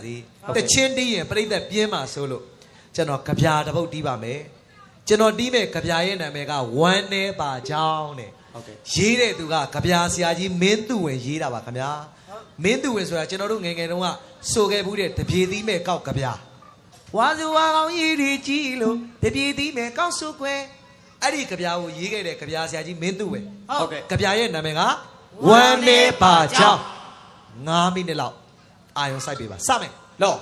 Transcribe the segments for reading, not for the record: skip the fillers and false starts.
စီတချင်းတီးရင်ပြိဿပြင်းမှာဆိုလို့ကျွန်တော်ကြပြာတပုတ်တီးပါမယ်ကျွန်တော်တီးမဲ့ကြပြာရဲ့နာမည်ကဝမ်းနေပါကြောင်းတဲ့ရေးတဲ့သူကကြပြာဆရာကြီးမင်းသူဝင်ရေးတာပါခင်ဗျာမင်းသူဝင်ဆိုတာကျွန်တော်တို့ငယ်ငယ်တုန်းကဆိုခဲ့ဘူးတဲ့တပြေသီးမဲ့ကောက်ကြပြာဝါစုဝါကောင်းရေးတွေကြီးလို့တပြေသီးမဲ့ကောက်စုကွယ်အဲ့ဒီကြပြာကိုရေးခဲ့တဲ့ကြပြာဆရာကြီးမင်းသူဝင်ဟုတ်ကဲ့ကြပြာရဲ့နာမည်ကဝမ်းနေပါကြောင်း9မိနစ်လောက်အာယုံစိုက်ပေးပါစမယ်လော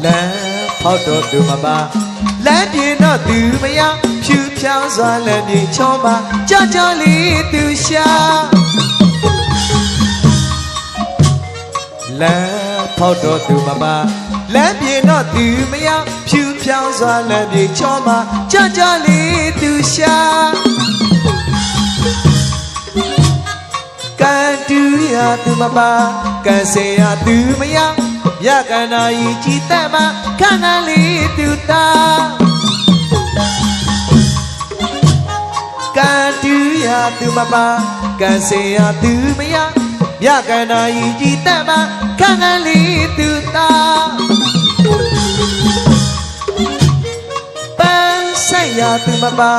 လမ်းဖောက်တော့သူမပါလမ်းပြေတော့သူမရဖြူဖြောင်းစွာလမ်းပြေချောမှာကြောက်ကြောက်လေးသူရှာလမ်းဖောက်တော့သူမပါလမ်းပြေတော့သူမရဖြူဖြောင်းစွာလမ်းပြေချောမှာကြောက်ကြောက်လေးသူရှာကန်တူရသူမပါကန်စေရသူမရရကနာဤကြည်တတ်မှာခန်းခန်းလေးသူတာကန်တူရသူမပါကန်စေရသူမရရကနာဤကြည်တတ်မှာခန်းခန်းလေးသူတာပန်းဆိုင်ရသူမပါ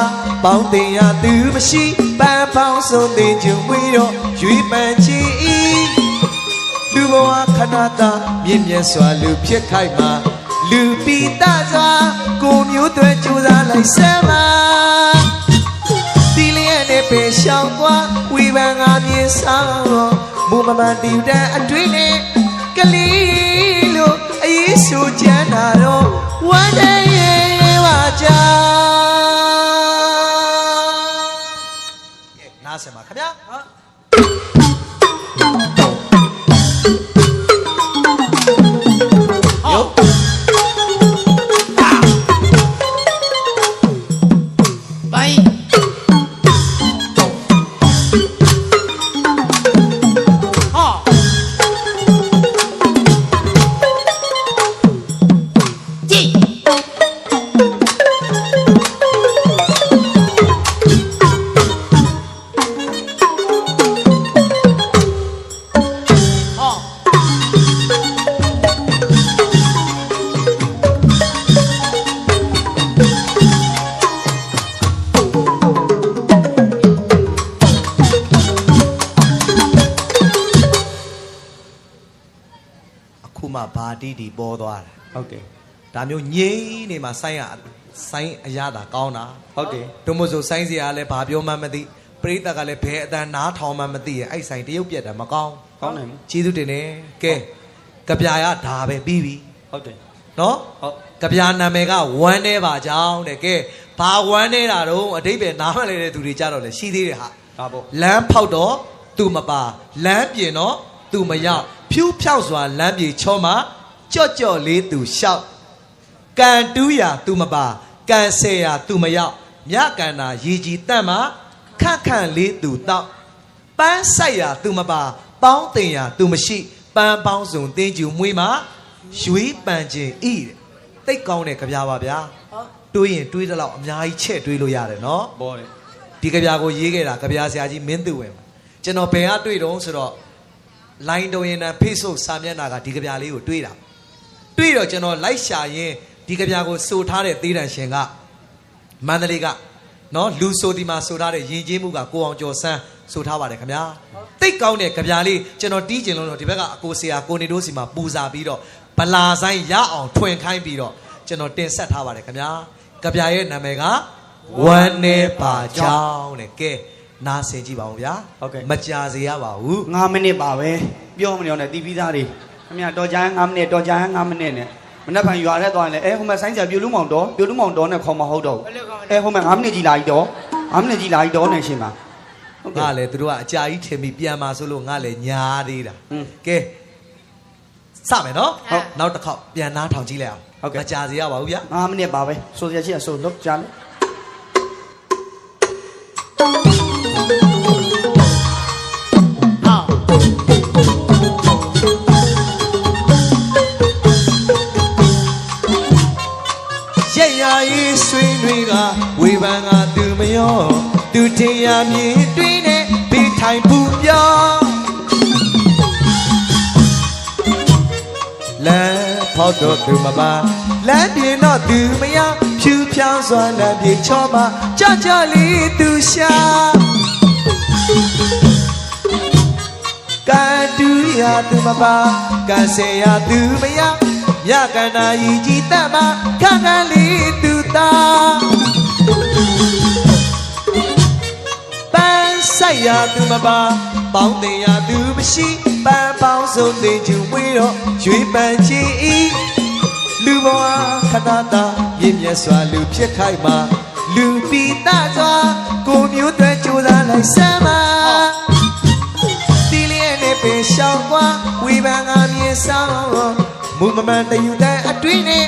ပေါင်းတင်ရသူမရှိပန်းပေါင်းစုံတင်ကျုံဝေးတော့ရွေးပန်းချီလူဘဝခဏတာမြင့်မြတ်စွာလူဖြစ်ခိုက်မှာလူပိတစွာကိုမျိုးတွေကြိုးစားလိုက်စမ်းပါဒီလျက်နဲ့ပဲရှောင်းသွားဝေဖန်ငါမြင်ဆောင်မူမမှန်တီတန်အတွင်းနဲ့ကလေးလို့အရေးဆိုချမ်းသာတော့ဝမ်းနေရဲ့ပါကြနားဆင်ပါခင်ဗျာဘာတီးတီပေါ်သွားတယ်ဟုတ်တယ်ဒါမျိုးငြိမ့်နေမှာဆိုင်းအရသာကောင်းတာဟုတ်တယ်တို့မို့ဆိုဆိုင်းစရာလည်းဘာပြောမှမသိပရိသတ်ကလည်းဘယ်အတန်နားထောင်မှမသိရဲ့အဲ့ဆိုင်တရုပ်ပြက်တာမကောင်းနိုင်ဘူးကျေးဇူးတင်တယ်ကဲကြပြာရဒါပဲပြီးပြီဟုတ်တယ်နော်ဟုတ်ကြပြာနာမည်ကဝမ်းနေပါကြောင်းတဲ့ကဲဘာဝမ်းနေတာတော့အတိတ်ပဲနားမလဲတဲ့သူတွေကြတော့လေရှိသေးတယ်ဟာဒါပေါ့လမ်းဖောက်တော့သူမပါလမ်းပြင်တော့သူမရောက်ဖြူဖြောက်စွာလမ်းပြေချောမှာကြော့ကြော့လေးသူလျှောက်ကန်တူးရာသူမပါကန်ဆယ်ရာသူမရောက်မြကန်တာရေကြီးတန့်မှာခန့်ခန့်လေးသူတောက်ပန်းဆိုင်ရာသူမပါပေါင်းတင်ရာသူမရှိပန်းပေါင်းစုံတင်းကျူမွေးမှာရွေးပန်ခြင်းဤတိတ်ကောင်းတဲ့ကြပြာပါဗျာတွေးရင်တွေးတဲ့လောက်အများကြီးချဲ့တွေးလို့ရတယ်နော်ဘောတယ်ဒီကြပြာကိုရေးခဲ့တာကြပြာဆရာကြီးမင်းသူဝင်ကျွန်တော်ဘယ်ကတွေးတော့ဆိုတော့လိုင်းတော်ရင်တန် Facebook စာမျက်နှာကဒီကြပြာလေးကိုတွေးတာတွေးတော့ကျွန်တော်လိုက်ရှာရင်းဒီကြပြာကိုစိုးထားတဲ့သေးတန်ရှင်ကမန္တလေးကနော်လူဆိုဒီမှာစိုးထားတဲ့ရင်ကျေးမှုကကိုအောင်ကျော်ဆန်းစိုးထားပါတယ်ခင်ဗျာတိတ်ကောင်းတဲ့ကြပြာလေးကျွန်တော်တီးကျင်လို့ဒီဘက်ကအကိုဆရာကိုနေတို့စီမှာပူဇာပြီးတော့ဗလာဆိုင်ရအောင်ထွင်ခိုင်းပြီးတော့ကျွန်တော်တင်ဆက်ထားပါတယ်ခင်ဗျာကြပြာရဲ့နာမည်ကဝမ်းနေပါကြောင်းတဲ့ကဲနားဆင်ကြည့်ပါဦးဗျာဟုတ်ကဲ့မကြာစေရပါဘူး9မိနစ်ပါပဲပြောမနေအောင်နဲ့တီးပြီးသားတွေခင်ဗျာတော်ကြမ်း9မိနစ်တော်ကြမ်း9မိနစ်နဲ့မနေ့ကရွာထဲသွားရင်လည်းဟိုမှာဆိုင်းကြပြူလူမောင်တော်နဲ့ခေါ်မဟုတ်တော့ဟိုမှာ9မိနစ်ကြီးလာပြီးတော့9မိနစ်ကြီးလာပြီးတော့နေရှင်ပါငါလည်းသူတို့ကအကြာကြီးထင်ပြီးပြန်มาဆိုလို့ငါလည်းညားသေးတာကဲစမယ်နော်ဟုတ်နောက်တစ်ခေါက်ပြန်နားထောင်ကြည့်လိုက်အောင်ဟုတ်ကဲ့မကြာစေရပါဘူးဗျာ9မိနစ်ပါပဲဆိုရချင်ဆိုလို့ကြာလို့ က်ရရေးဆွေးနွေးကဝေဖန်ကသူမရောသူထင်ရမြင်တွင်းနဲ့ဘေးထိုင်ပူပြောလမ်းဖောက်တော့သူမပါလမ်းပြင်းတော့သူမရဖြူဖြောင်းစွာလမ်းပြေချောမှာကြကြလေးသူရှာကန်တူရသူမပါကန်ဆယ်ရသူမရမြကန္နာကြီးကြီးတတ်မှာခန်းခန်းလေးသူသားပန်းဆိုင်ရသူမပါပေါင်းတင်ရသူမရှိပန်းပေါင်းစုံတင်ချူမွေးတော့ရွေးပန်းချီဤလူဘဝခဏတာမြင့်မြတ်စွာလူဖြစ်ခိုက်မှာလူပိတစွာကိုမျိုးတွေကြိုးစားလိုက်စမ်းပါတီလျက်နဲ့ပင်ရှောင်းကွာဝေဖန်ကမြင်ဆောင်မူမမှန်တယူတဲ့အတွင်းနဲ့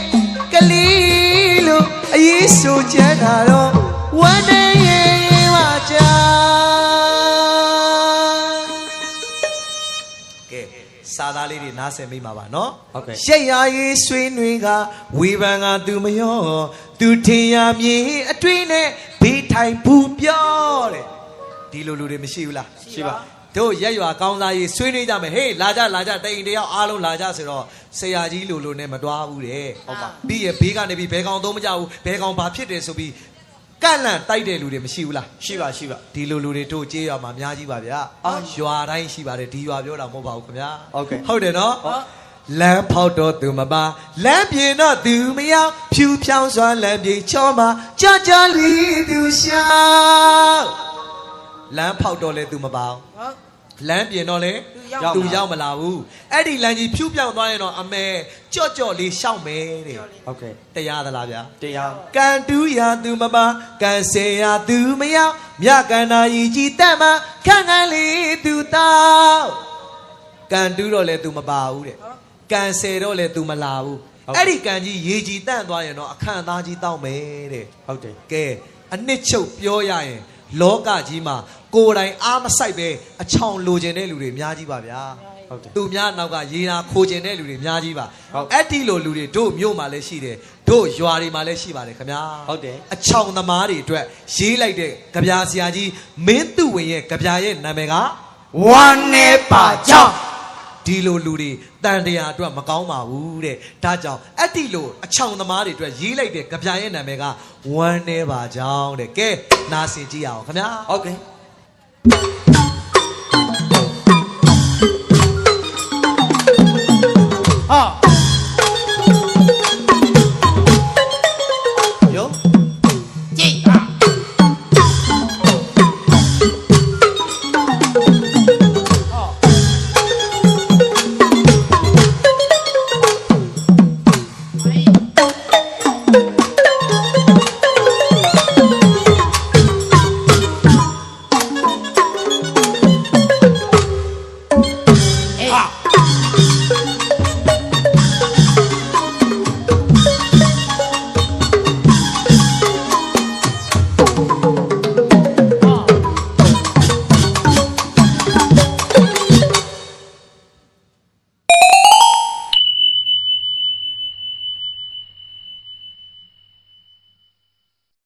ကလေးလိုအရေးဆိုချမ်းသာတော့ဝမ်းနေရင်ဝါကြကဲစာသားလေးတွေနားဆင်မိမှာပါနော်ဟုတ်ကဲ့ရိတ်ရရေးဆွေးနွေးကဝေဖန်ကသူမရောသူထင်ရမြင်အတွင်းနဲ့ဘေးထိုင်ဘူးပြောတဲ့ဒီလိုလူတွေမရှိဘူးလားရှိပါတို့ရက်ရွာကောင်းစားရေးဆွေးနွေးကြမယ်ဟေးလာကြတိန်တယောက်အားလုံးလာကြဆိုတော့ဆရာကြီးလိုနဲ့မတွားဘူးတဲ့ဟုတ်ပါပြီးရဘေးကနေပြီးဘဲကောင်သုံးမကြဘူးဘဲကောင်ဘာဖြစ်တယ်ဆိုပြီးကန့်လန့်တိုက်တဲ့လူတွေမရှိဘူးလားရှိပါဒီလိုလူတွေတို့ကြေးရွာမှာအများကြီးပါဗျာရွာတိုင်းရှိပါတယ်ဒီရွာပြောတာမဟုတ်ပါဘူးခင်ဗျာဟုတ်တယ်နော်လမ်းဖောက်တော့သူမပါလမ်းပြေတော့သူမရောက်ဖြူဖြောင်းစွာလမ်းပြေချောမှာကြကြလေးသူရှာလမ်းဖောက်တော့လဲသူမပါလမ်းပြင်တော့လေသူရောက်မလာဘူးအဲ့ဒီလမ်းကြီးဖြူပြောင်းသွားရင်တော့အမေကြော့လေးရှောက်မယ်တဲ့ဟုတ်ကဲ့တရားသလားဗျာတရားကန်တူးရသူမပါကန်ဆယ်ရသူမရောက်မြကန္နာကြီးကြီးတက်မှာခန်းခန်းလေးသူတောက်ကန်တူးတော့လေသူမပါဘူးတဲ့ကန်ဆယ်တော့လေသူမလာဘူးအဲ့ဒီကန်ကြီးရေကြီးတန့်သွားရင်တော့အခန့်သားကြီးတောက်မယ်တဲ့ဟုတ်တယ်ကဲအနှစ်ချုပ်ပြောရရင်လောကကြီးမှာကိုယ်တိုင်အားမဆိုင်ပဲအချောင်လိုချင်တဲ့လူတွေအများကြီးပါဗျာဟုတ်တယ်သူများနောက်ကရေနာခိုချင်တဲ့လူတွေအများကြီးပါအဲ့ဒီလိုလူတွေတို့မြို့မှာလည်းရှိတယ်တို့ရွာတွေမှာလည်းရှိပါတယ်ခင်ဗျာဟုတ်တယ်အချောင်သမားတွေအတွက်ရေးလိုက်တဲ့ကြပြဆရာကြီးမင်းသူဝင်ရဲ့ကြပြရဲ့နာမည်ကဝမ်းနေပါကြောင့်ဒီလိုလူတွေတန်တရားအတွက်မကောင်းပါဘူးတဲ့ဒါကြောင့်အဲ့ဒီလိုအချောင်သမားတွေအတွက်ရေးလိုက်တဲ့ကြပြရဲ့နာမည်ကဝမ်းနေပါကြောင်းတဲ့ကဲနားဆင်ကြည့်ရအောင်ခင်ဗျာဟုတ်ကဲ့